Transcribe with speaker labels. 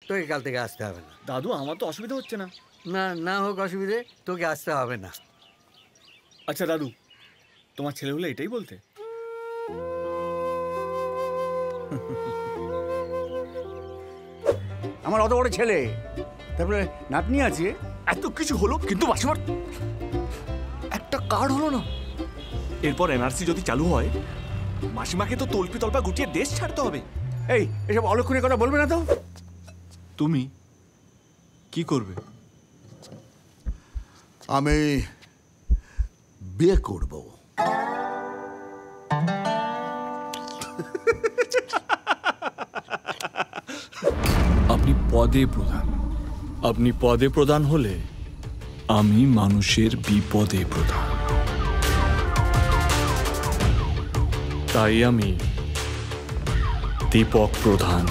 Speaker 1: তোকে কাল থেকে আসতে হবে না।
Speaker 2: দাদু আমার তো অসুবিধা হচ্ছে না।
Speaker 1: না না হোক অসুবিধে, তোকে আসতে হবে না।
Speaker 2: আচ্ছা দাদু, তোমার ছেলে হলে এটাই বলতে?
Speaker 3: আমার অত বড় ছেলে, তারপরে নাতনি আছে,
Speaker 2: এত কিছু হলো কিন্তু মাসিমার একটা কার্ড হলো না। এরপর এনআরসি যদি চালু হয়, মাসিমাকে তো তল্পি তল্পা গুটিয়ে দেশ ছাড়তে হবে।
Speaker 3: এই এসব অলক্ষণের কথা বলবে না তো।
Speaker 2: তুমি কি করবে?
Speaker 4: আমি বিয়ে করব।
Speaker 5: আপনি পদে প্রধান, আপনি পদে প্রধান হলে আমি মানুষের বিপদে প্রধান। তাই আমি দীপক প্রধান।